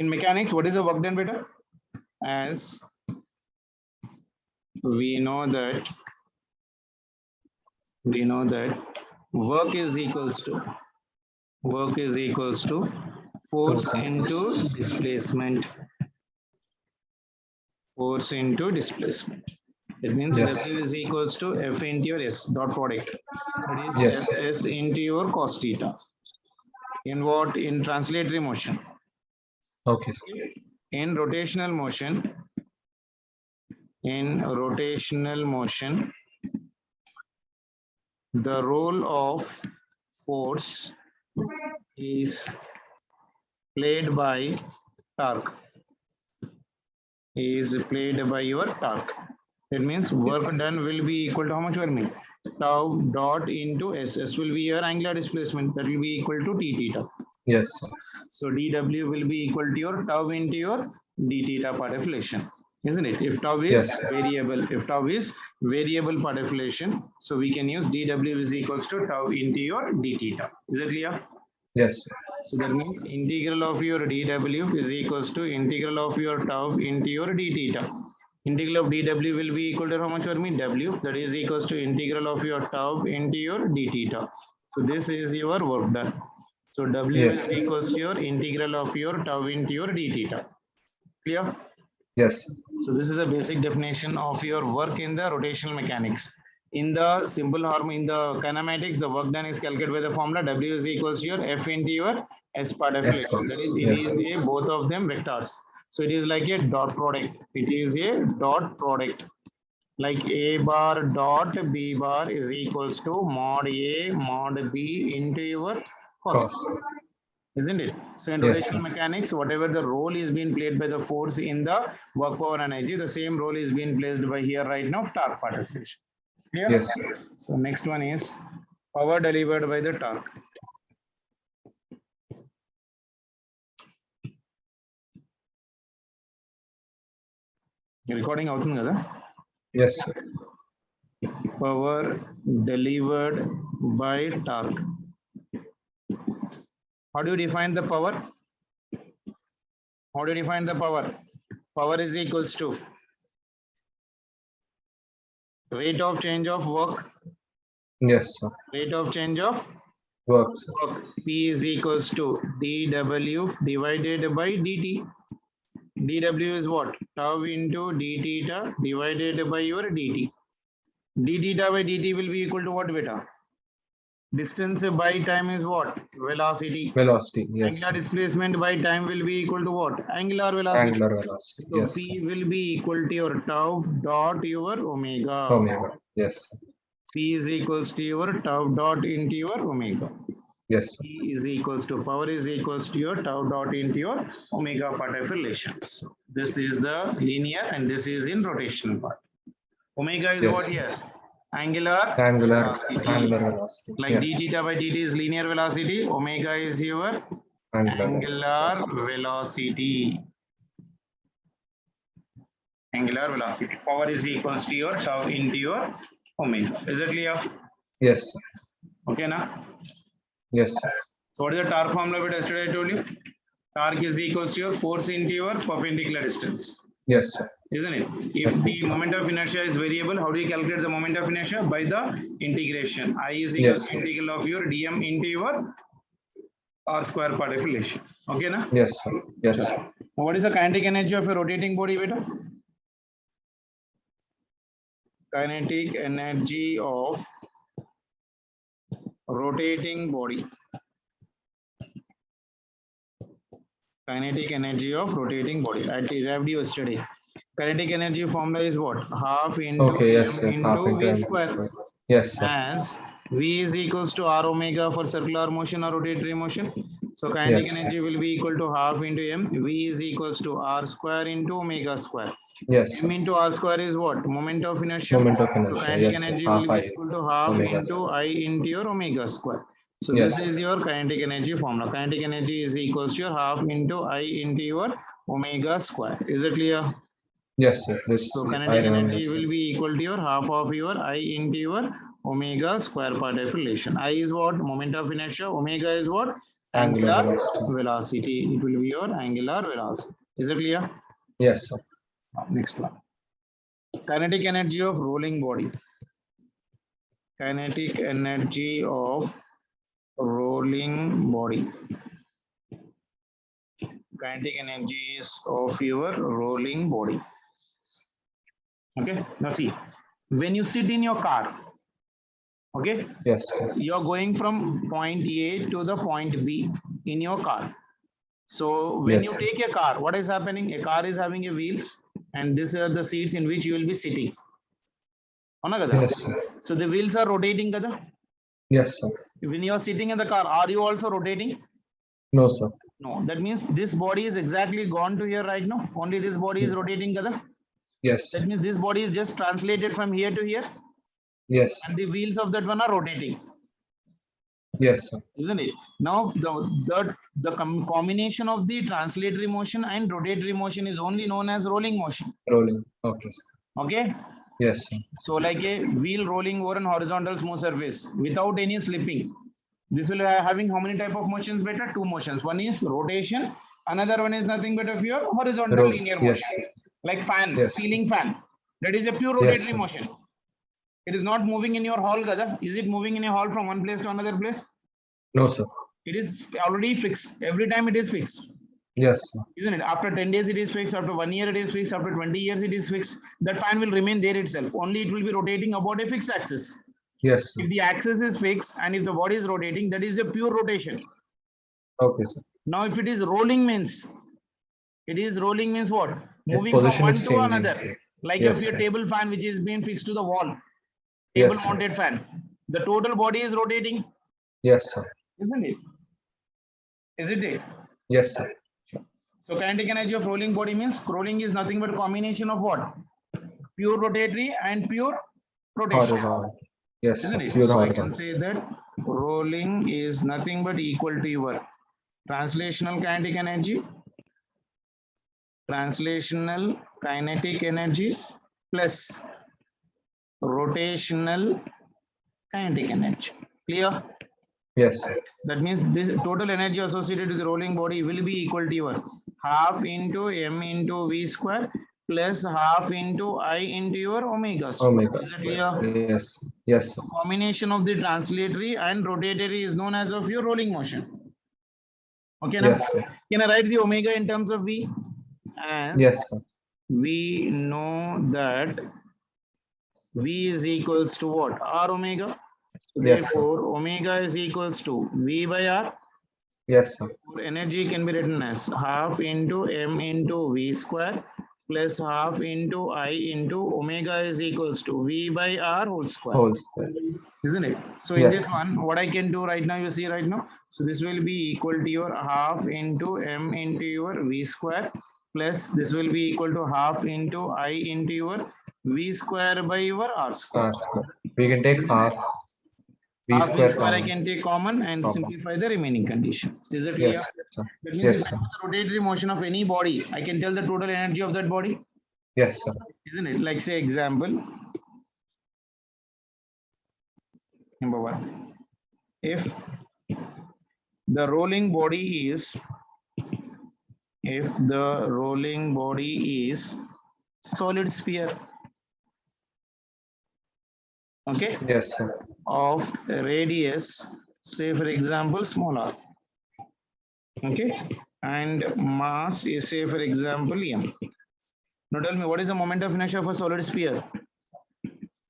In mechanics, what is the work done, beta? As we know that work is equals to force into displacement. Force into displacement. It means Yes. W is equals to F into your S dot product. That is Yes. S into your cos theta. In what? In translatory motion. Okay, sir. In rotational motion, the role of force is played by torque. Is played by your torque. That means work done will be equal to how much Vermi? Tau dot into S. S will be your angular displacement. That will be equal to T theta. Yes, sir. So dW will be equal to your tau into your d theta part deflation, isn't it? If tau is Yes. variable, part deflation, so we can use dW is equals to tau into your d theta. Is that clear? Yes, sir. So that means integral of your dW is equals to integral of your tau into your d theta. Integral of dW will be equal to how much Vermi? W. That is equals to integral of your tau into your d theta. So this is your work done. So W Yes. is equals to your integral of your tau into your d theta. Clear? Yes. So this is a basic definition of your work in the rotational mechanics. In the simple harmony, in the kinematics, the work done is calculated by the formula W is equals to your F into your S part deflation. That is, it Yes. is a both of them vectors. So it is like a dot product. It is a dot product. Like A bar dot B bar is equals to mod A mod B into your cos. Isn't it? So in Yes, rotational sir. mechanics, whatever the role is being played by the force in the work power energy, the same role is being placed by here right now torque part deflation. Clear? Yes, sir. So next one is power delivered by the torque. Recording అవుతుంది కదా? Yes, sir. Power delivered by torque. How do you define the power? How do you define the power? Power is equals to rate of change of work. Yes, sir. Rate of change of Work, sir. work. P is equals to dW divided by dt. dW is what? Tau into d theta divided by your dt. d theta by dt will be equal to what, beta? Distance by time is what? Velocity. Velocity. Yes, Angular sir. displacement by time will be equal to what? Angular velocity. Angular velocity. So Yes, P sir. will be equal to your tau dot your omega. Omega. Yes, sir. P is equals to your tau dot into your omega. Yes, sir. P is equals to power is equals to your tau dot into your omega part of relations. This is the linear and this is in rotational part. Omega is Yes. what here? Angular velocity. velocity. Like Yes. d theta by dt is linear velocity. Omega is your angular velocity. Angular velocity. Power is equals to your tau into your omega. Is it clear? Yes, sir. Okay, now. Yes, sir. So what is the torque formula we yesterday I told you? Torque is equals to your force into your perpendicular distance. Yes, sir. Isn't it? If the moment of inertia is variable, how do you calculate the moment of inertia? By the integration. I is equals to integral of your dm into your r square part of relation. Okay, na? Yes, sir. Yes. Sure. What is the kinetic energy of a rotating body, beta? Kinetic energy of rotating body. Kinetic energy of rotating body. I derived yesterday. Kinetic energy formula is what? Half into yes, m into half into v m square. Yes, sir. As v is equals to r omega for circular motion or rotatory motion. So kinetic Yes. energy will be equal to half into m. V is equals to r square into omega square. Yes. M into r square is what? Moment of inertia. Moment of inertia. So kinetic Yes, energy half will I be equal to half omega into square. I into your omega square. So Yes. this is your kinetic energy formula. Kinetic energy is equals to your half into I into your omega square. Is it clear? Yes, sir. This So I kinetic remember. energy will be equal to your half of your I into your omega square part of relation. I is what? Moment of inertia. Omega is what? Angular angular velocity. velocity. It will be your angular velocity. Is it clear? Yes, sir. Next one. Kinetic energy of rolling body. Kinetic energy of rolling body. Kinetic energy is of your rolling body. Okay. Now see, when you sit in your car, okay, Yes, sir. you're going from point A to the point B in your car. So when Yes, you sir. take a car, what is happening? A car is having a wheels, and these are the seats in which you will be sitting. Avuna kada? Yes, sir. So the wheels are rotating kada? Yes, sir. When you are sitting in the car, are you also rotating? No, sir. No. That means this body is exactly gone to here right now. Only this body is rotating kada? Yes, That sir. means this body is just translated from here to here, Yes, sir. and the wheels of that one are rotating. Yes, sir. Isn't it? Now the combination of the translatory motion and rotatory motion is only known as rolling motion. Rolling. Okay, sir. Okay. Yes, sir. So like a wheel rolling over an horizontal smooth surface without any slipping. This will having how many type of motions better? Two motions. One is rotation. Another one is nothing but of your horizontal linear Yes. motion. Like fan, Yes. ceiling fan. That is a pure Yes, rotatory sir. motion. It is not moving in your hall, Gada. Is it moving in a hall from one place to another place? No, sir. It is already fixed. Every time it is fixed. Yes, sir. Isn't it? After 10 days it is fixed, after 1 year it is fixed, after 20 years it is fixed. That fan will remain there itself. Only it will be rotating about a fixed axis. Yes, sir. If the axis is fixed and if the body is rotating, that is a pure rotation. Okay, sir. Now if it is rolling means, what? The Moving from position one is to changing. another. Like Yes, if your sir. table fan which is being fixed to the wall, table Yes, sir. mounted fan, the total body is rotating, Yes, sir. isn't it? Isn't it? Yes, sir. So kinetic energy of rolling body means rolling is nothing but combination of what? Pure rotatory and pure rotation. Horizontal. Yes, Isn't sir. it? Pure So I can horizontal. say that rolling is nothing but equal to your translational kinetic energy, plus rotational kinetic energy. Clear? Yes, sir. That means this total energy associated with the rolling body will be equal to your half into m into v square plus half into I into your omega square. Omega Is it square. clear? Yes. Yes, sir. Combination of the translatory and rotatory is known as of your rolling motion. Okay, now Yes, sir. can I write the omega in terms of v? As Yes, sir. we know that v is equals to what? R omega. So Yes, sir. therefore, omega is equals to v by r. Yes, sir. Energy can be written as half into m into v square plus half into I into omega is equals to v by r whole square. Whole square. Isn't it? So in Yes, this sir. one, what I can do right now, you see right now. So this will be equal to your half into m into your v square plus this will be equal to half into I into your v square by your r square. R square. We can take half v Half v square square I common. can take common and Common. simplify the remaining conditions. Is it clear? Yes, sir. That means Yes, if I sir. do the rotatory motion of any body, I can tell the total energy of that body. Yes, sir. Isn't it? Like say example, number one, if the rolling body is solid sphere, okay, Yes, sir. of radius, say for example small r, okay, and mass is say for example m. Now tell me what is the moment of inertia of a solid sphere?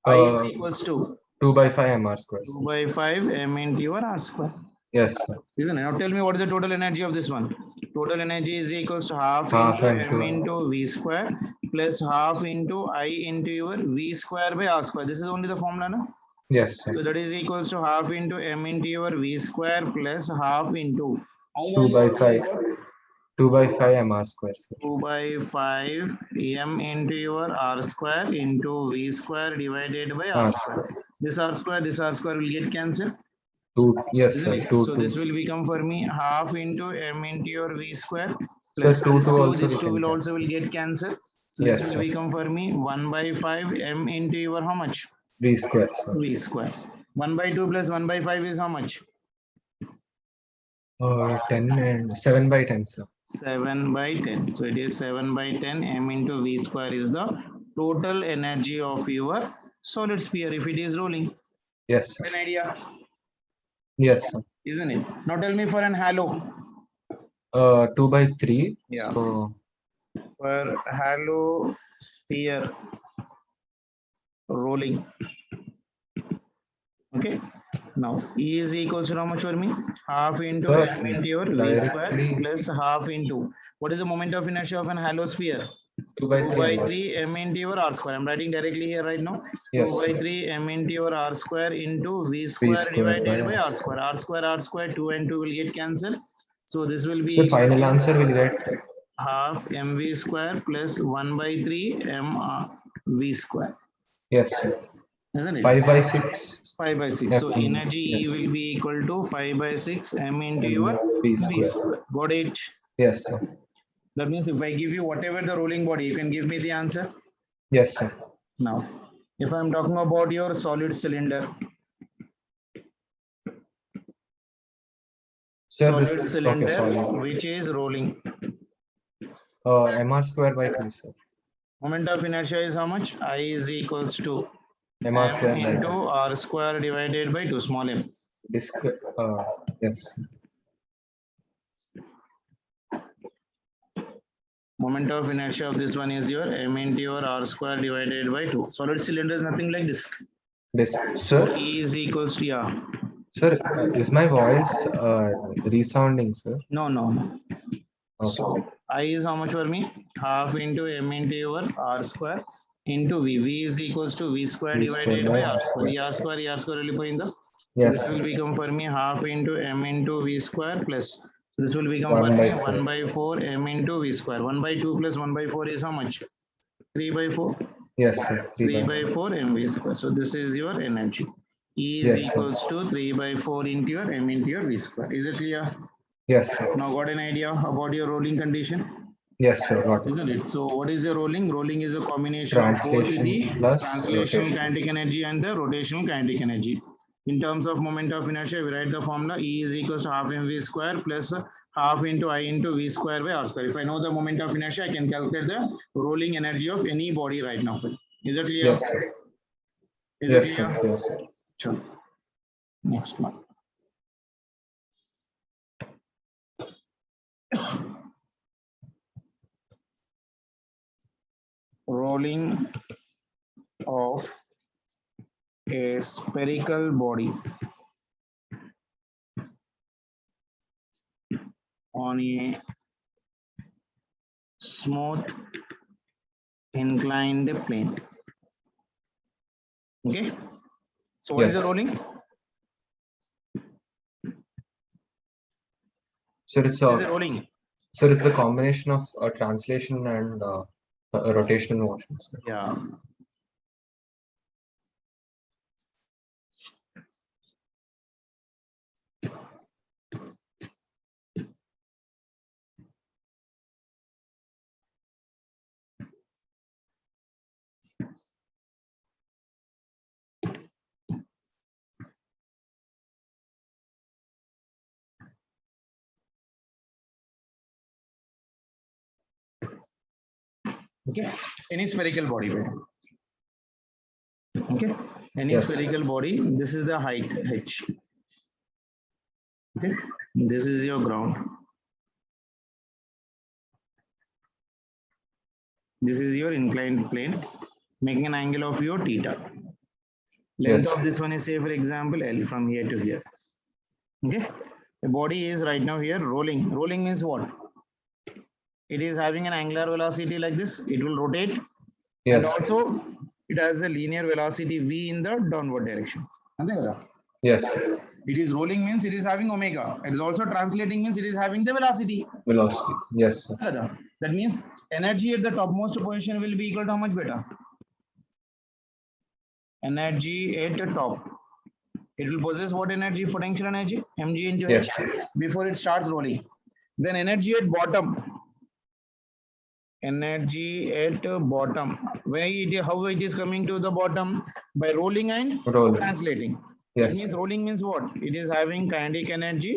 I is equals to 2 by 5 mr square. 2 by 5 m into your r square. Yes, sir. Isn't it? Now tell me what is the total energy of this one? Total energy is equals to half Half into into m into v square plus half into I into your v square by r square. This is only the formula, no? Yes, sir. So that is equals to half into m into your v square plus half into 2 by 5. 2 by 5 mr square, sir. 2 by 5 m into your r square into v square divided by r R square. square. This r square will get cancelled. 2. Yes, Isn't sir. it? 2, So 2. this will become for me half into m into your v square Sir, plus 2, this 2 2, also this we 2 can will also cancel. will get cancelled. So Yes, this will sir. become for me 1 by 5 m into your how much? V square, sir. V square. 1 by 2 plus 1 by 5 is how much? 10 and 7 by 10, sir. 7 by 10. So it is 7 by 10 m into v square is the total energy of your solid sphere if it is rolling. Yes, sir. An idea, Yes, sir. isn't it? Now tell me for an halo. 2 by 3. Yeah. So For halo sphere rolling. Okay. Now E is equals to how much for me? Half into Sir, m into your v square directly- plus half into what is the moment of inertia of an halo sphere? 2 by 2 3. by mr. 3 m into your r square. I'm writing directly here right now. Yes. 2 by 3 m into your r square into v square square divided by by r r square. R square, 2 and 2 will get cancelled. So this will be So final answer will get half mv square plus 1 by 3 m v square. yes, sir. Isn't it? 5 by 6. 5 by 6. So FT, energy E yes. will be equal to 5 by 6 m into M your v v square. square. Got it? Yes, sir. That means if I give you whatever the rolling body, you can give me the answer. Yes, sir. Now, if I'm talking about your solid cylinder, Sir, this solid is cylinder, okay, solid. which is rolling. Mr square by 2, sir. Moment of inertia is how much? I is equals to Mr m square by into 2. r square divided by 2 small m. Disc, yes. Moment of inertia of this one is your m into your r square divided by 2. Solid cylinder is nothing like this. Disc. So Sir, E is equals to, yeah. sir, is my voice resounding, sir? No, no, no. Okay. So I is how much for me? Half into m into your r square into v. V is equals to v square V divided square by by r R square. square. R square, R square will be in the. Yes. This will become for me half into m into v square plus. So this will become 1 for by me 4. 1 by 4 m into v square. 1 by 2 plus 1 by 4 is how much? 3 by 4. Yes, sir. 3 3 by 4 mv square. So this is your energy. E is Yes, sir. equals to 3 by 4 into your m into your v square. Is it clear? Yes, sir. Now got an idea about your rolling condition? Yes, sir. Got it. Isn't it? So what is a rolling? Rolling is a combination of both Translation the plus translational rotation. kinetic energy and the rotational kinetic energy. In terms of moment of inertia, we write the formula E is equals to half mv square plus half into I into v square by r square. If I know the moment of inertia, I can calculate the rolling energy of any body right now. Is it clear? Yes, sir. Is Yes, it sir. clear? Yes, sir. Sure. Next one. Rolling of a spherical body on a smooth inclined plane. Okay. So what is Yes. the rolling? Sir, it's What is the a rolling? sir, it's the combination of translation and rotational motion, sir. Yeah. Okay. Any spherical body. Okay. Any Yes. spherical body. This is the height h. Okay. This is your ground. This is your inclined plane, making an angle of your theta. Length Yes. of this one is, say, for example, L from here to here. Okay. The body is right now here rolling. Rolling means what? It is having an angular velocity like this. It will rotate. And Yes. also, it has a linear velocity v in the downward direction. Yes. It is rolling means it is having omega. It is also translating means it is having the velocity. Velocity. Yes, sir. That means energy at the topmost position will be equal to how much beta? Energy at the top. It will possess what energy? Potential energy? mg into Yes. h before it starts rolling. Then energy at bottom. Energy at bottom. How it is coming to the bottom? By rolling and Roll. translating. Yes. That means rolling means what? It is having kinetic energy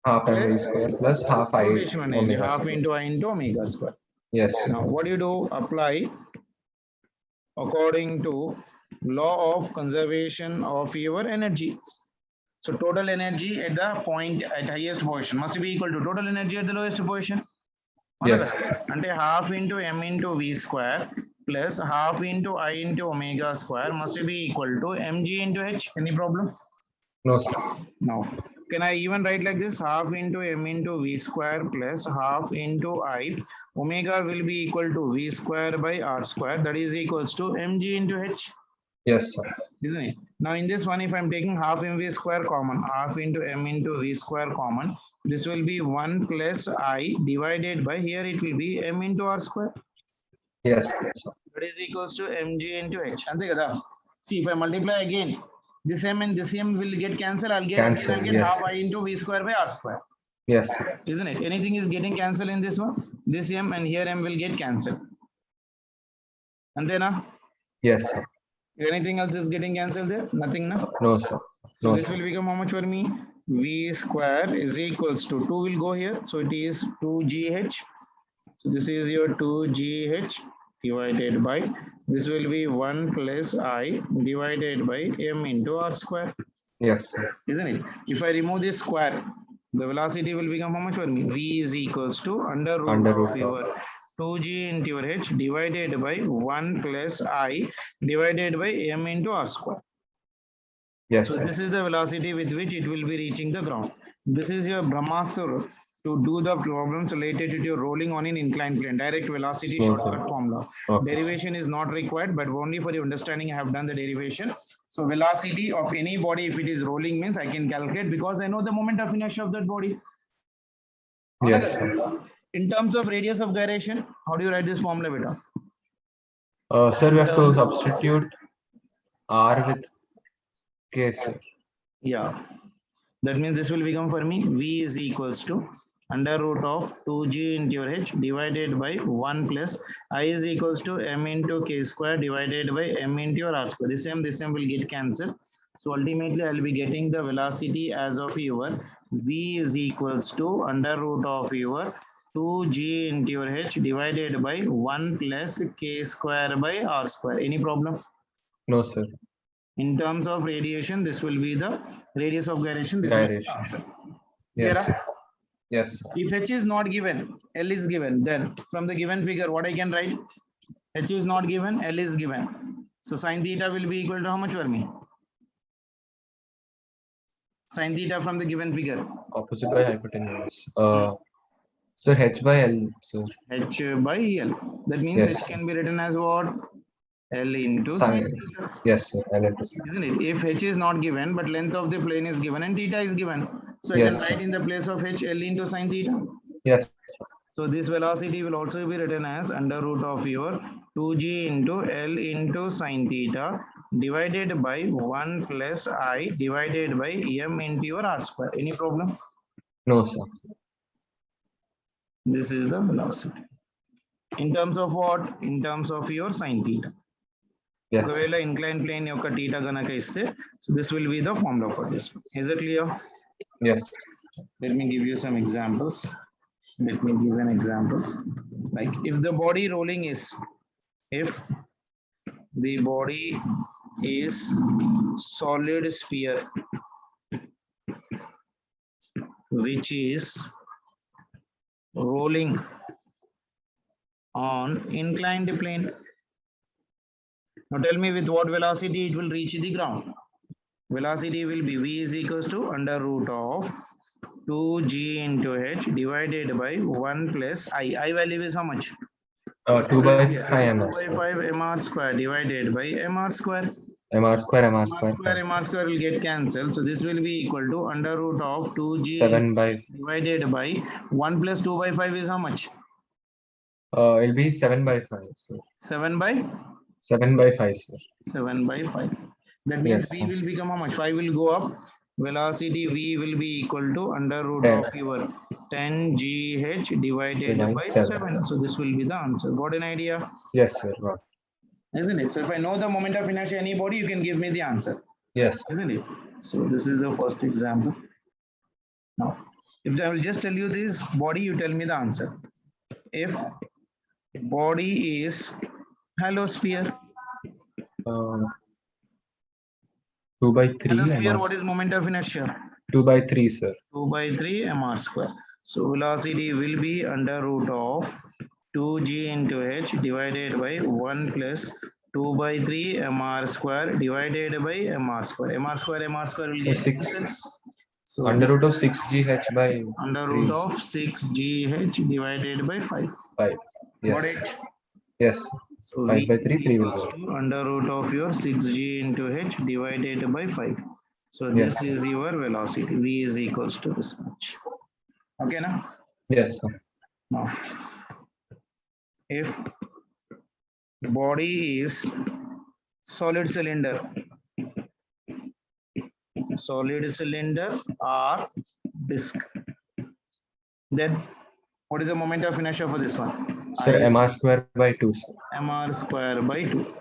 half mv plus square plus half I rotational energy, omega half square. into I into omega square. Yes, sir. Now, what do you do? Apply according to law of conservation of your energy. So total energy at the point at highest position must be equal to total energy at the lowest position. Yes. అంటే half into m into v square plus half into I into omega square must be equal to mg into h. Any problem? No, sir. No. Can I even write like this? Half into m into v square plus half into I. Omega will be equal to v square by r square. That is equals to mg into h. Yes, sir. Isn't it? Now in this one, if I'm taking half mv square common, half into m into v square common, this will be 1 plus I divided by, here it will be m into r square. Yes, sir. That is equals to mg into h. అంతే కదా? See, if I multiply again, this m and this m will get cancelled. I'll get Yes. half I into v square by r square. Yes, sir. Isn't it? Anything is getting cancelled in this one. This m and here m will get cancelled. Antena? Yes, sir. Anything else is getting cancelled there? Nothing, na? No, sir. So No, this sir. will become how much for me? V square is equals to 2 will go here. So it is 2gh. So this is your 2gh divided by, this will be 1 plus I divided by m into r square. Yes, sir. Isn't it? If I remove this square, the velocity will become how much for me? V is equals to under root of your 2g into your h divided by 1 plus I divided by m into r square. Yes, So sir. this is the velocity with which it will be reaching the ground. This is your Brahmastra to do the problems related to your rolling on an inclined plane. Direct velocity Okay. shortcut formula. Okay. Derivation is not required, but only for your understanding I have done the derivation. So velocity of any body, if it is rolling, means I can calculate because I know the moment of inertia of that body. Yes, sir. In terms of radius of gyration, how do you write this formula, beta? Sir, we have to substitute R with K, sir. Yeah. That means this will become for me V is equals to under root of 2g into your h divided by 1 plus I is equals to m into k square divided by m into your r square. This m will get cancelled. So ultimately I'll be getting the velocity as of your V is equals to under root of your 2g into your h divided by 1 plus k square by r square. Any problem? No, sir. In terms of radiation, this will be the radius of gyration. This will be the answer. Yes. Clear? Yes, sir. If h is not given, L is given, then from the given figure, what I can write? H is not given, L is given. So sin theta will be equal to how much for me? Sin theta from the given figure. Opposite by hypotenuse. So h by L, sir. H by L. That means Yes. H can be written as what? L into Sin. sin theta. Yes, sir. L into sin. Isn't it? If h is not given, but length of the plane is given and theta is given. So I Yes, can write sir. in the place of h L into sin theta. Yes, sir. So this velocity will also be written as under root of your 2g into L into sin theta divided by 1 plus I divided by m into your r square. Any problem? No, sir. This is the velocity. In terms of what? In terms of your sin theta. Yes. ఒకవేళ inclined plane యొక్క theta గనక ఇస్తే, so this will be the formula for this. Is it clear? Yes. Let me give you some examples. Let me give an examples. Like if the body rolling is, if the body is solid sphere, which is rolling on inclined plane. Now tell me with what velocity it will reach the ground. Velocity will be V is equals to under root of 2g into h divided by 1 plus I. I value is how much? 2 by 5 mr 2 by 5 mr square divided by mr square. mr square mr square will get cancelled. So this will be equal to under root of 2g 7 by divided by 1 plus 2 by 5 is how much? it'll be 7 by 5, sir. 7 by 7 by 5, sir. 7 by 5. That means Yes, V sir. will become how much? 5 will go up. Velocity V will be equal to under root 10. of your 10 GH divided By by 7. 7. So this will be the answer. Got an idea? Yes, sir. Got. Isn't it? So if I know the moment of inertia anybody, you can give me the answer. Yes. Isn't it? So this is the first example. Now, If I will just tell you this body, you tell me the answer. If body is hollow sphere, 2 by hollow 3 sphere, mr. what is moment of inertia? 2 by 3, sir. 2 by 3 mr square. So velocity will be under root of 2g into h divided by 1 plus 2 by 3 mr square divided by mr square. Mr square will So get 6 cancelled. So under root of 6gh by under 3. root of 6gh divided by 5. 5. Yes. Got it? Yes. So 5 v by is 3, 3 will equals go. to under root of your 6g into h divided by 5. So Yes. this is your velocity. V is equals to this much. Okay, now? Yes, sir. Now, if body is solid cylinder or disk, then what is the moment of inertia for this one? Sir, mr square by 2, sir. Mr square by 2.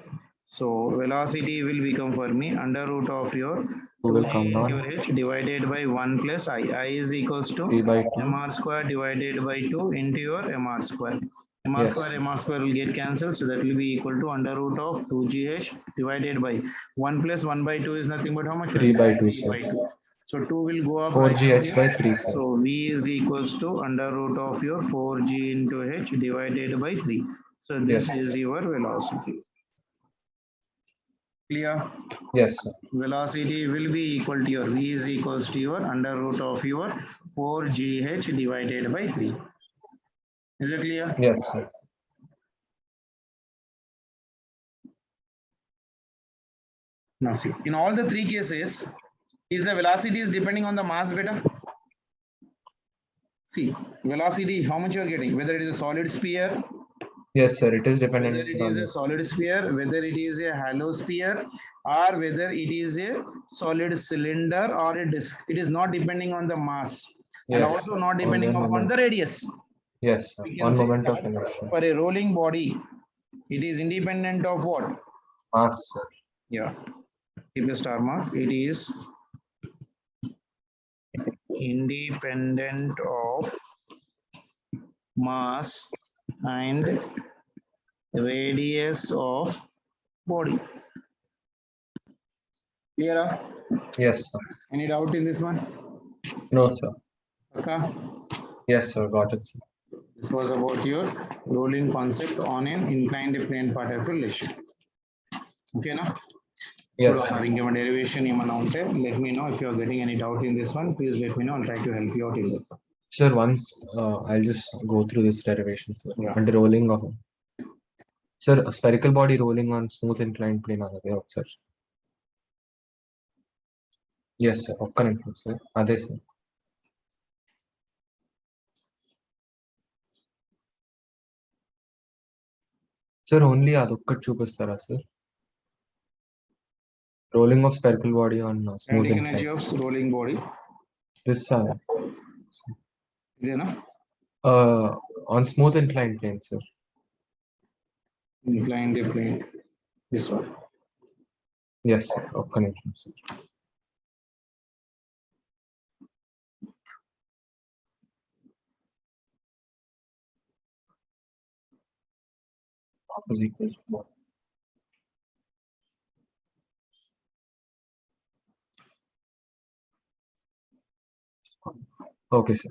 So velocity will become for me under root of your 2 will 2g come into down. h divided by 1 plus I. I is equals to 3 by 2. mr square divided by 2 into your mr square. Yes. mr square will get cancelled. So that will be equal to under root of 2gh divided by 1 plus 1 by 2 is nothing but how much? 3 by 2, 3 sir. by 2. So 2 will go up 4gh by 3, sir. so V is equals to under root of your 4g into h divided by 3. So this Yes. is your velocity. Clear? Yes, sir. Velocity will be equal to your V is equals to your under root of your 4gh divided by 3. Is it clear? Yes, sir. Now see, in all the three cases, is the velocity is depending on the mass beta? See, velocity, how much you are getting, whether it is a solid sphere, Yes, sir. It is dependent whether it on is a solid sphere, whether it is a hollow sphere, or whether it is a solid cylinder or a disk. It is not depending on the mass and yes, also not on depending the upon moment. the radius. Yes, sir. We can On say moment of that inertia. for a rolling body, it is independent of what? Mass, sir. Yeah, keep the star mark. It is independent of mass and radius of body. Clear? Yes, sir. Any doubt in this one? No, sir. Okay. Yes, sir. Got it, sir. This was about your rolling concept on an inclined plane particle relation. Okay, now? Yes, sir. Given derivation, let me know if you are getting any doubt in this one. Please let me know. I'll try to help you out in that. Sir, once I'll just go through this derivation, sir. Yeah. And rolling of. Sir, a spherical body rolling on smooth inclined plane agade sir. Yes, sir. Correct, sir. Ade, sir. Sir, only adukkat chupistara, sir. Rolling of spherical body on smooth Kinetic inclined. energy of rolling body. This You know, on smooth inclined plane, sir. inclined plane. This one. Yes, sir. Correct, sir. Is equal to okay, sir.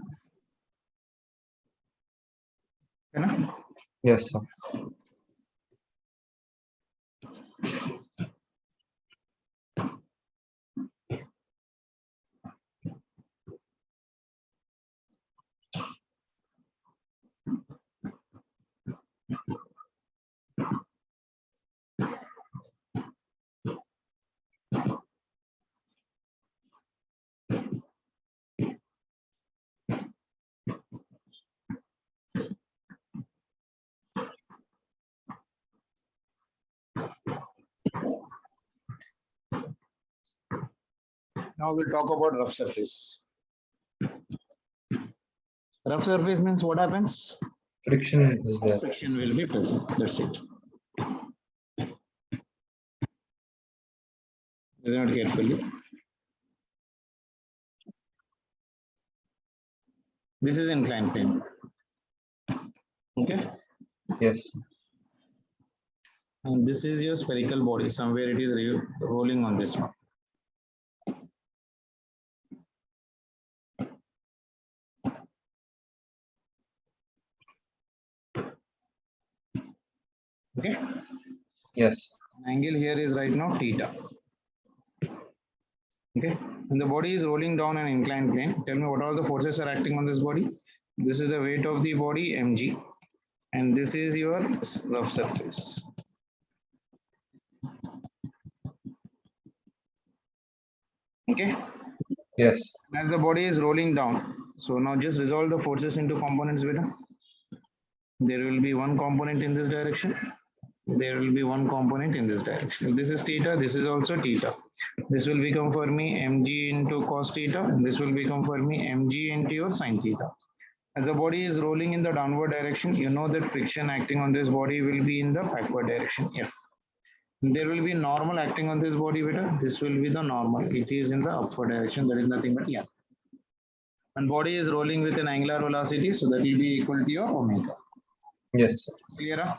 You know? Yes, sir. Now we'll talk about rough surface. Rough surface means what happens? Friction is there. Friction will be present. That's it. Listen it carefully. This is inclined plane. Okay. Yes. And this is your spherical body. Somewhere it is rolling on this one. Okay. Yes. Angle here is right now theta. Okay. And the body is rolling down an inclined plane. Tell me what all the forces are acting on this body. This is the weight of the body, mg. And this is your rough surface. Okay. Yes. As the body is rolling down, so now just resolve the forces into components beta. There will be one component in this direction. There will be one component in this direction. If this is theta, this is also theta. This will become for me mg into cos theta, and this will become for me mg into your sin theta. As the body is rolling in the downward direction, you know that friction acting on this body will be in the backward direction, F. There will be normal acting on this body beta. This will be the normal. It is in the upward direction. That is nothing but yeah. And body is rolling with an angular velocity, so that will be equal to your omega. Yes. Clear?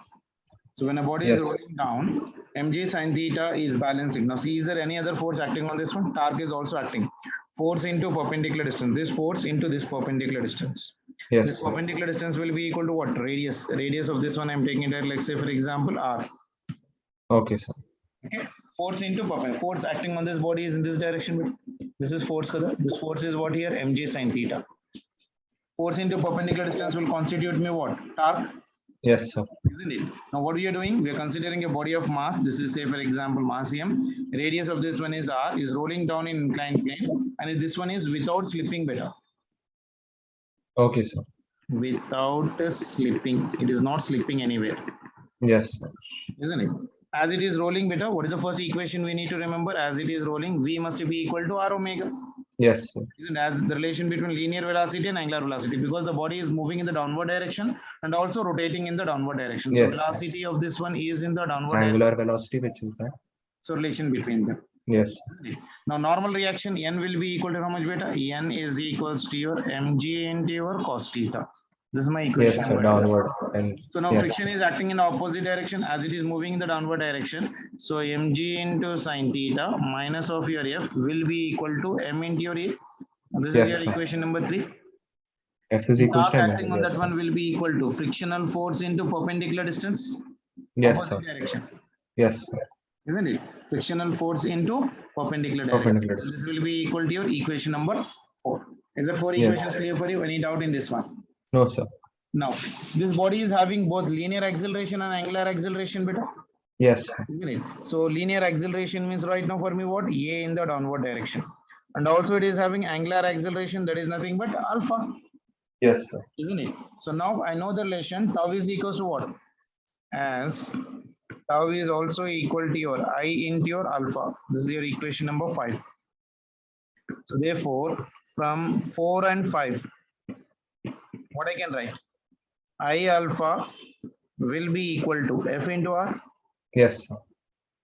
So when a body Yes. is rolling down, mg sin theta is balancing. Now see, is there any other force acting on this one? Torque is also acting. Force into perpendicular distance. This force into this perpendicular distance. Yes. This perpendicular distance will be equal to what? Radius. Radius of this one I'm taking it as, like say for example, r. Okay, sir. Okay. Force into perpendicular. Force acting on this body is in this direction. This is force. This force is what here? Mg sin theta. Force into perpendicular distance will constitute me what? Torque. Yes, sir. Isn't it? Now what we are doing? We are considering a body of mass. This is say for example mass m. Radius of this one is r. Is rolling down in inclined plane, and this one is without slipping beta. Okay, sir. Without slipping, it is not slipping anywhere. Yes, sir. Isn't it? As it is rolling beta, what is the first equation we need to remember? As it is rolling, v must be equal to r omega. Yes, sir. Isn't it? As the relation between linear velocity and angular velocity, because the body is moving in the downward direction and also rotating in the downward direction. Yes. So velocity of this one is in the downward Angular direction. velocity, which is that? So relation between them. Yes. Now normal reaction n will be equal to how much beta? N is equals to your mg into your cos theta. This is my equation. Yes, sir. Downward. And so now yes. friction is acting in the opposite direction as it is moving in the downward direction. So mg into sin theta minus of your f will be equal to m into your a. This Yes, is your sir. equation number 3. F is equal Torque to acting m. on Yes, that sir. one will be equal to frictional force into perpendicular distance. Yes, sir. Opposite direction. Yes, sir. Isn't it? Frictional force into perpendicular direction. Perpendicular So distance. this will be equal to your equation number 4. Is the 4 Yes. equations clear for you? Any doubt in this one? No, sir. Now, this body is having both linear acceleration and angular acceleration beta. Yes, sir. Isn't it? So linear acceleration means right now for me what? A in the downward direction. And also it is having angular acceleration, that is nothing but alpha. Yes, sir. Isn't it? So now I know the relation tau is equals to what? As tau is also equal to your I into your alpha. This is your equation number 5. So therefore, from 4 and 5, what I can write? I alpha will be equal to F into R. Yes, sir.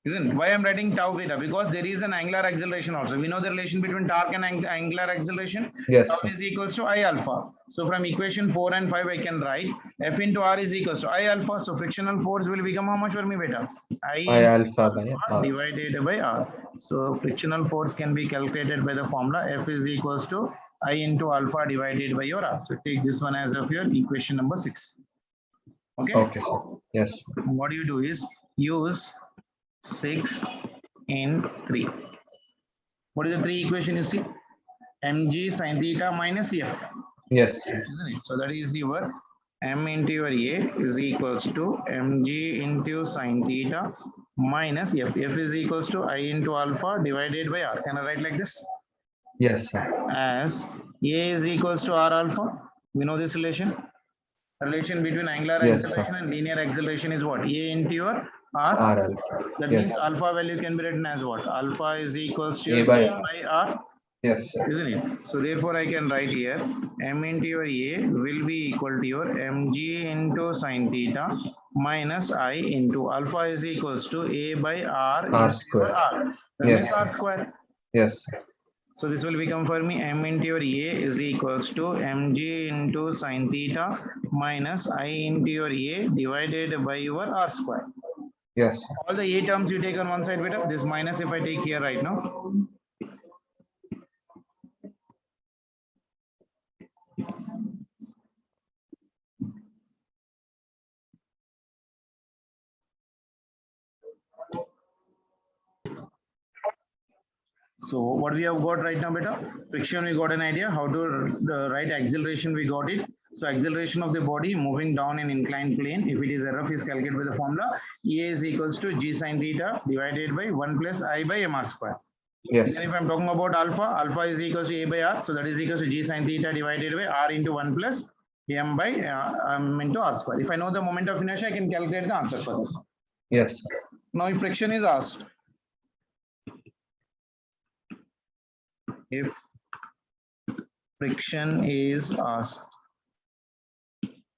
Isn't it? Why I'm writing tau beta? Because there is an angular acceleration also. We know the relation between torque and angular acceleration. Yes, Tau sir. is equals to I alpha. So from equation 4 and 5, I can write F into R is equals to I alpha. So frictional force will become how much for me beta? I alpha by R. Divided by R. So frictional force can be calculated by the formula F is equals to I into alpha divided by your R. So take this one as of your equation number 6. Okay. Okay, sir. Yes. What you do is use 6 in 3. What is the 3 equation you see? Mg sin theta minus F. Yes, sir. Isn't it? So that is your m into your a is equals to mg into sin theta minus F. F is equals to I into alpha divided by R. Can I write like this? Yes, sir. As a is equals to R alpha. We know this relation. Relation between angular Yes, acceleration and linear acceleration is what? A into your R. R alpha. That Yes. means alpha value can be written as what? Alpha is equals to A your by A R. by R, Yes, sir. isn't it? So therefore I can write here m into your A will be equal to your mg into sin theta minus I into alpha is equals to A by R R into square. your R. That Yes, means R square. Yes, sir. So this will become for me m into your a is equals to mg into sin theta minus I into your a divided by your r square. Yes, sir. All the a terms you take on one side, beta. This minus if I take here right now. So what we have got right now, beta? Friction, we got an idea. How to write acceleration, we got it. So acceleration of the body moving down in inclined plane. If it is rough, is calculated with the formula. E is equals to g sin theta divided by 1 plus I by mr square. Yes, And if I'm talking about alpha, alpha is equals to a by r. So that is equals to g sin theta divided by r into 1 plus m by into r square. If I know the moment of inertia, I can calculate the answer for this. yes, sir. Now if friction is asked, if friction is asked,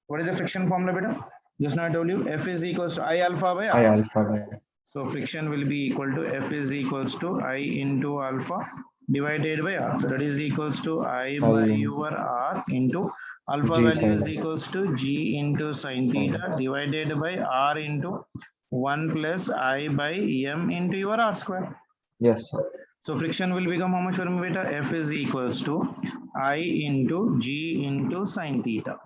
what is the friction formula, beta? Just now I told you F is equals to I alpha by I R. alpha by. So friction will be equal to F is equals to I into alpha divided by R. So that is equals to I by your R into alpha G value sin. is equals to G into sin theta divided by R into 1 plus I by M into your R square. Yes, sir. So friction will become how much for me, beta? F is equals to I into G into sin theta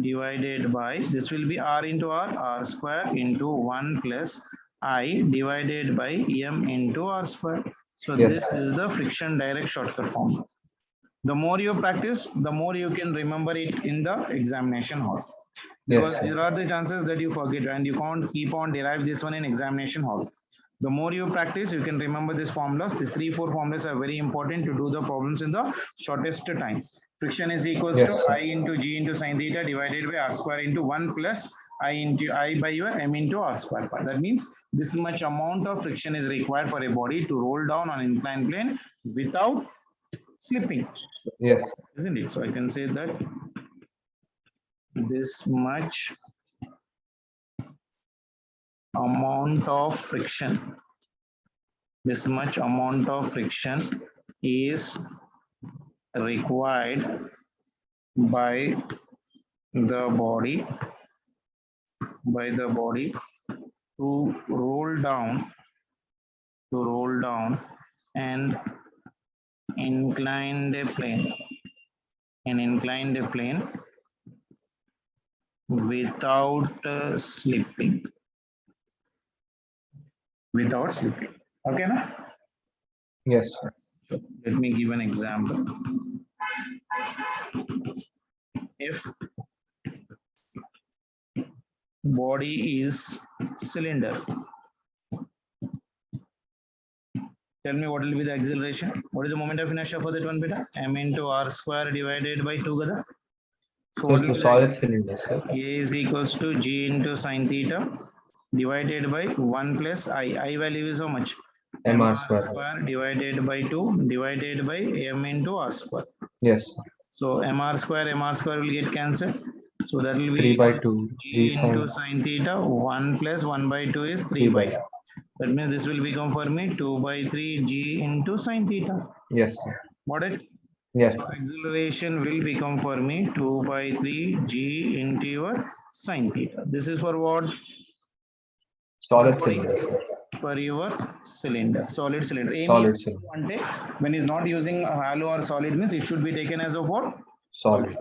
divided by, this will be R into R square into 1 plus I divided by M into R square. So Yes. this is the friction direct shortcut formula. The more you practice, the more you can remember it in the examination hall. Because Yes, sir. there are the chances that you forget and you can't keep on derive this one in examination hall. The more you practice, you can remember these formulas. These 3-4 formulas are very important to do the problems in the shortest time. Friction is equals Yes, to sir. I into G into sin theta divided by R square into 1 plus I into I by your M into R square. That means this much amount of friction is required for a body to roll down on inclined plane without slipping, Yes, isn't it? So I can say that this much amount of friction, this much amount of friction is required by the body to roll down and inclined plane without slipping, okay na? yes, sir. Let me give an example. If body is cylinder, tell me what will be the acceleration? What is the moment of inertia for that one, beta? M into R square divided by 2 gada. So what it's will a be solid cylinder, sir. A is equals to G into sin theta divided by 1 plus I. I value is how much? MR square. Divided by 2 divided by M into R square. Yes, sir. So MR square will get cancelled. So that will be 3 by equal 2. to G G into sin. sin theta 1 plus 1 by 2 is 3 3 by by. 2. That means this will become for me 2 by 3 G into sin theta. Yes, sir. Got it? Yes, So sir. acceleration will become for me 2 by 3 G into your sin theta. This is for what? Solid For cylinder, sir. For your cylinder, solid cylinder. Solid cylinder. When is not using a hollow or solid means it should be taken as of what? Solid.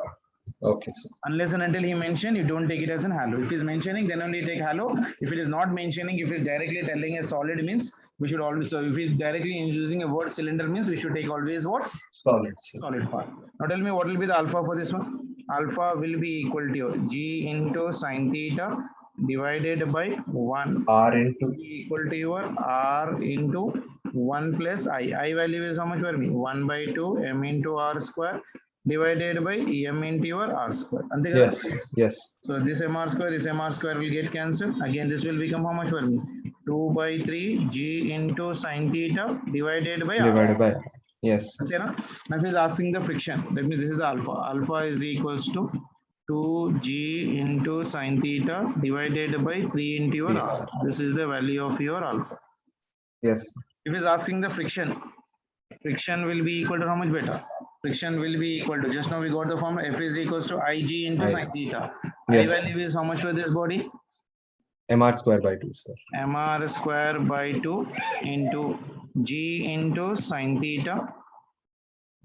Okay, sir. Unless and until he mentioned, you don't take it as an hollow. If he's mentioning, then only take hollow. If it is not mentioning, if he's directly telling a solid means, we should always, so if he's directly using a word cylinder means, we should take always what? Solid. Solid part. Now tell me what will be the alpha for this one? Alpha will be equal to G into sin theta divided by 1. R into. Equal to your R into 1 plus I. I value is how much for me? 1 by 2 M into R square divided by M into your R square. Yes, yes. So this MR square will get cancelled. Again, this will become how much for me? 2 by 3 G into sin theta divided by R. Divided by. Yes. Okay, now if he's asking the friction, that means this is the alpha. Alpha is equals to 2G into sin theta divided by 3 into your R. This is the value of your alpha. Yes. If he's asking the friction, friction will be equal to how much beta? Friction will be equal to, just now we got the formula, F is equals to Ig into I- sin theta. Yes, I sir. value is how much for this body? MR square by 2, sir. Mr square by 2 into G into sin theta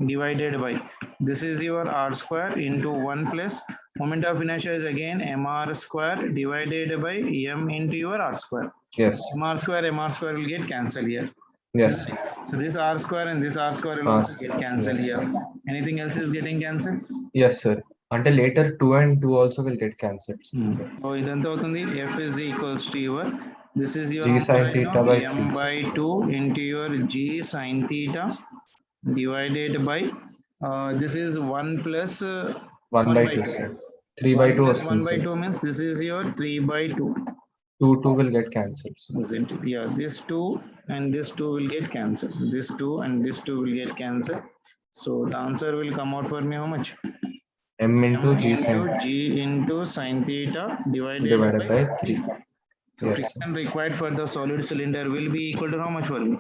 divided by, this is your R square into 1 plus moment of inertia is again Mr square divided by M into your R square. Yes, Mr square will get cancelled here. yes, So this R square and this R square will R also get cancelled yes. here. Anything else is getting cancelled? Yes, sir. Until later, 2 and 2 also will get cancelled. Sir. So ఇదంతా అవుతుంది F is equals to your, this is your G how much sin right theta now? by M 3. by 2 into your G sin theta divided by, this is 1 plus 1 by 2, sir. 3 by 2 1 వస్తుంది, by sir. 2 means this is your 3 by 2. 2 will get cancelled, sir. Isn't it? Yeah, this 2 and this 2 will get cancelled. This 2 and this 2 will get cancelled. So the answer will come out for me how much? M into M G sin into G into sin theta divided divided by 3. So Yes, friction required for the solid cylinder will be equal to how much for me?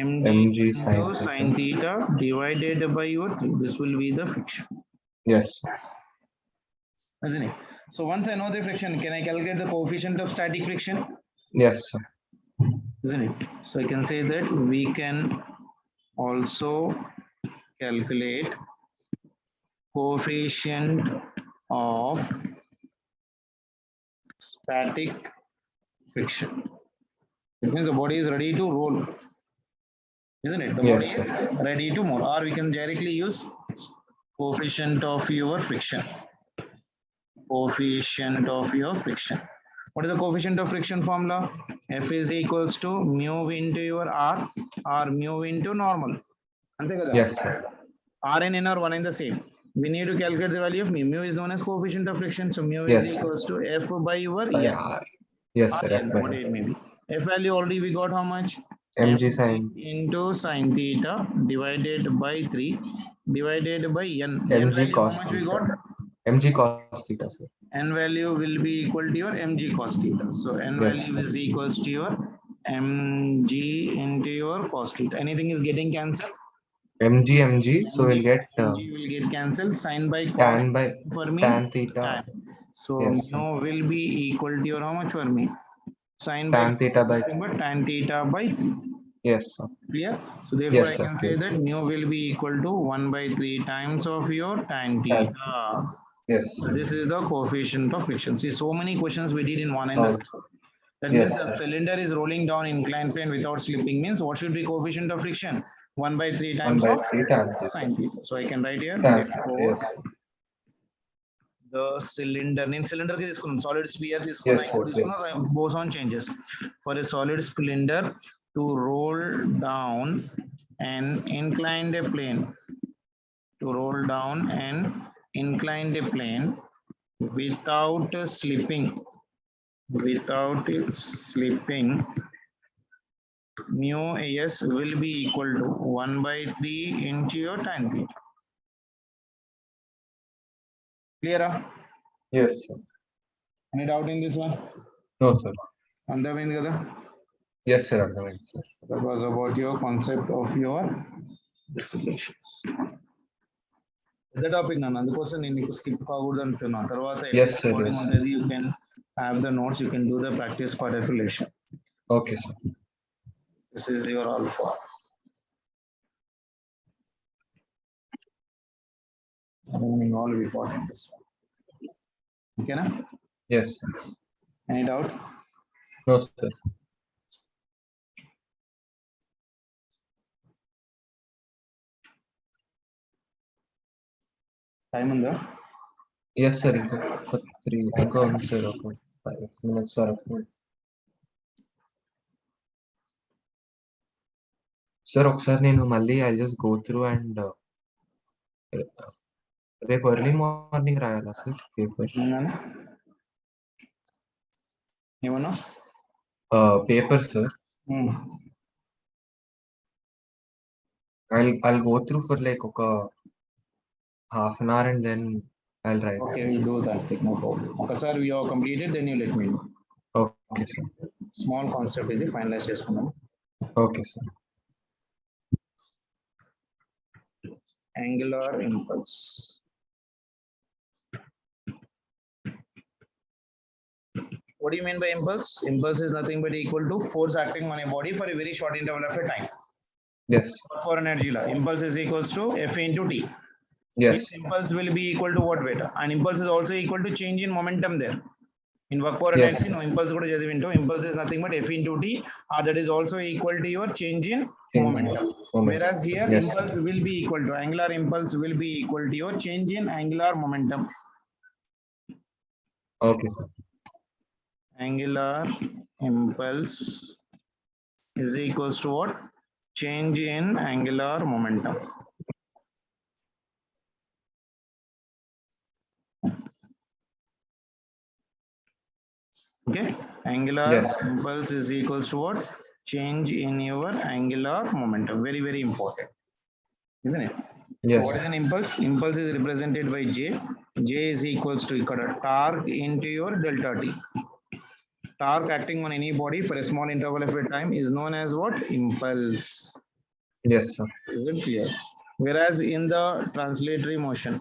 Mg mg into sin sin theta divided by your 3. This will be the friction, Yes, isn't it? So once I know the friction, can I calculate the coefficient of static friction? yes, sir. Isn't it? So I can say that we can also calculate coefficient of static friction. It means the body is ready to roll, isn't it? The Yes, body is ready to move, or we can directly use coefficient of your friction. Coefficient of your friction. What is the coefficient of friction formula? F is equals to mu into your R or mu into normal. Ante kada? Yes, sir. R and N are one and the same. We need to calculate the value of mu. Mu is known as coefficient of friction. So mu Yes, is sir. equals to F by your By N. R. Yes, sir. Or F N, by what R. it may be. F value already we got how much? mg sin Into sin theta divided by 3 divided by N. N mg value how cos much we theta. got? mg cos theta, sir. N value will be equal to your mg cos theta. So N Yes, value sir. is equals to your mg into your cos theta. Anything is getting cancelled? mg, so we'll get mg will get cancelled. Sin by cos tan by for me. tan theta. Tan. So Yes, sir. mu will be equal to your how much for me? Sin by Tan theta by but tan theta by 3. yes, sir. Clear? So therefore Yes, I sir. can say Yes. that mu will be equal to 1 by 3 times of your tan theta. Yes, So this is the coefficient of friction. See, so many questions we did in one and the same. also. That Yes, means the sir. cylinder is rolling down inclined plane without slipping. Means what should be coefficient of friction? 1 by 3 1 times by of 3 tan theta. sin theta. So I can write here. Tan Therefore, yes. the cylinder, నేను cylinder కి తీసుకున్నాను, solid sphere Yes, తీసుకున్నా, sir. ఇంకోటి తీసుకున్నా, boson changes. For a solid cylinder to roll down an inclined plane, to roll down an inclined plane without slipping, without it slipping, mu s will be equal to 1 by 3 into your tan theta. Clear? Yes, sir. Any doubt in this one? No, sir. Andhamayindi kada? Yes, sir. Underline, sir. That was about your concept of your distributions. The topic nana, అందుకోసం నేను నీకు skip కాకూడదు అంటున్నా. తర్వాత Yes, sir. Yes. you can have the notes, you can do the practice part affiliation. Okay, sir. This is your alpha. Remaining all important this one. Okay, na? Yes, sir. Any doubt? No, sir. Time ఉందా? Yes, sir. ఇంకొక 3 ఇంకో ఉంది, sir. ఒక 5 minutes వరకు. Sir ఒకసారి నేను మళ్ళీ I just go through and రేపు ఎర్లీ మార్నింగ్ రాయాలా సార్ పేపర్? ఏమన్నా? Paper sir. I'll go through for like ఒక half an hour and then I'll write. Okay, we'll do that thing, no problem. ఒకసారి we have completed, then you let me know. Okay, sir. Small concept ఇది finalize చేసుకున్నాం. Okay, sir. angular impulse. What do you mean by impulse? Impulse is nothing but equal to force acting on a body for a very short interval of a time. Yes. For energy law, impulse is equals to F into T. Yes. Impulse will be equal to what weight? And impulse is also equal to change in momentum there. In work power Yes. energy, no impulse go to into impulse is nothing but F into T, that is also equal to your change in momentum. Whereas here Yes. impulse will be equal to angular impulse will be equal to your change in angular momentum. Okay, sir. Angular impulse is equals to what? Change in angular momentum. Okay, angular Yes. impulse is equals to what? Change in your angular momentum. Very, very important, isn't it? So what Yes. is an impulse? Impulse is represented by J. J is equals to torque into your delta T. Torque acting on any body for a small interval of a time is known as what? Impulse. Yes, sir. Is it clear? Whereas in the translatory motion,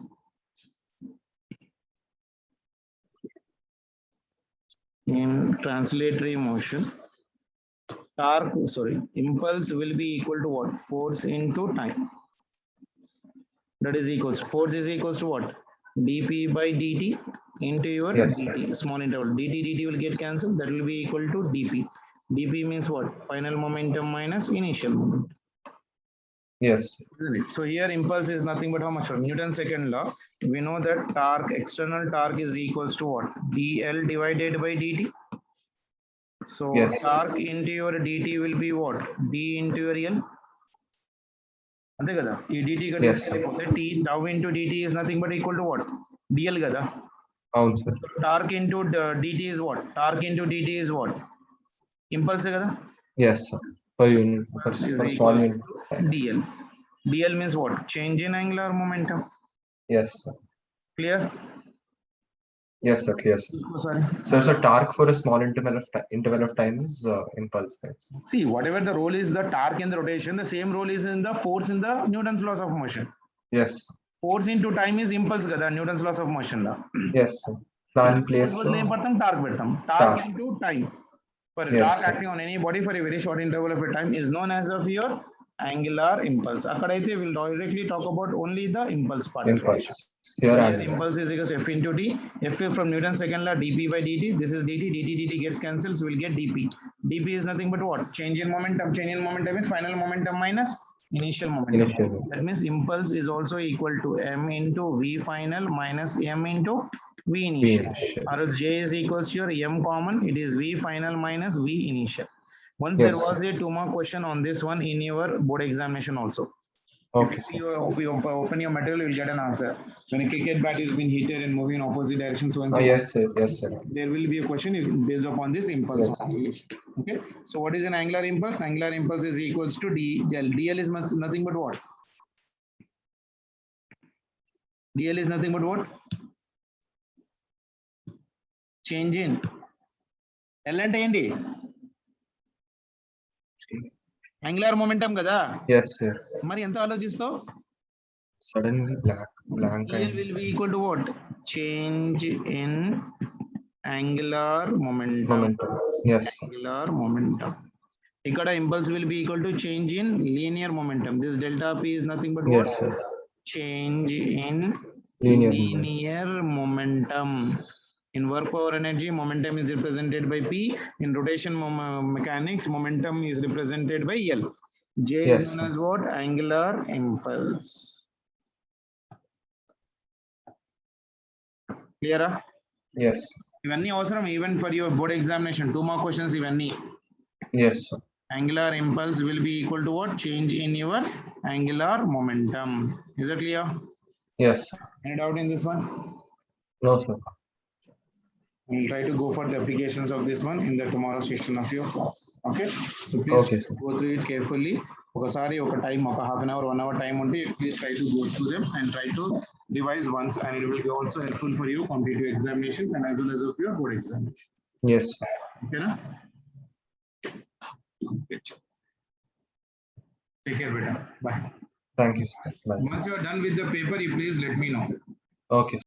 impulse will be equal to what? Force into time. That is equals, force is equals to what? dp by dt into your Yes, dt, small interval. dt will get cancelled. That will be equal to dp. dp means what? Final momentum minus initial momentum. Yes. Isn't it? So here impulse is nothing but how much? Newton's second law. We know that torque, external torque is equals to what? dl divided by dt. So Yes. torque into your dt will be what? d into your l. అంతే కదా, ఈ dt గా తీసుకెళ్ళిపోతే t tau into dt is nothing but equal to what? dl కదా. అవును sir. So torque into dt is what? Torque into dt is what? Impulse కదా. Yes, sir. For unit, for small unit. dl. dl means what? Change in angular momentum. Yes, sir. Clear? Yes, sir. Clear, sir. Sorry. So torque for a small interval of time is impulse. Right? See, whatever the role is the torque in the rotation, the same role is in the force in the Newton's laws of motion. Yes. Force into time is impulse kada, Newton's laws of motion la. Yes, sir. Plan place to name పెడతాం, torque పెడతాం. Torque into time. For Yes, torque sir. acting on any body for a very short interval of a time is known as of your angular impulse. అక్కడైతే we'll directly talk about only the impulse part. Impulse. Here impulse is equals to F into T. F from Newton's second law, dp by dt. This is dt. dt gets cancelled, so we'll get dp. dp is nothing but what? Change in momentum. Change in momentum is final momentum minus initial momentum. That means impulse is also equal to m into v final minus m into v initial. Or else j is equals to your m common. It is v final minus v initial. Once there was a 2-mark question on this one in your board examination also. Okay. If you open your material, you will get an answer. When a cricket bat is being heated and moving in opposite directions, so and so. Yes, sir. Yes, sir. There will be a question based upon this impulse. Yes. Okay. So what is an angular impulse? Angular impulse is equals to dl. dl is nothing but what? dl is nothing but what? Change in. L అంటే ఏంటి? Angular momentum కదా. Yes, sir. మరి ఎంత ఆలోచిస్తావు? Suddenly blank will be equal to what? Change in angular momentum. Yes. Angular momentum. Ikkada impulse will be equal to change in linear momentum. This delta p is nothing but what? Yes, sir. Change in linear momentum. In work power energy, momentum is represented by P. In rotation mechanics, momentum is represented by L. J is known as what? Angular impulse. Clear? Yes. Ivanni avasaram even for your board examination. 2 more questions ivanni. Yes, sir. Angular impulse will be equal to what? Change in your angular momentum. Is that clear? Yes. Any doubt in this one? No, sir. We'll try to go for the applications of this one in the tomorrow session of your class. Okay? So please go through it carefully. Okasari oka time, oka half an hour, 1 hour time only. Please try to go through them and try to revise once, and it will be also helpful for you competitive examinations and as well as of your board examination. Yes. Okay, na? Take care, beta. Bye. Thank you, sir. Bye. Once you are done with the paper, you please let me know. Okay.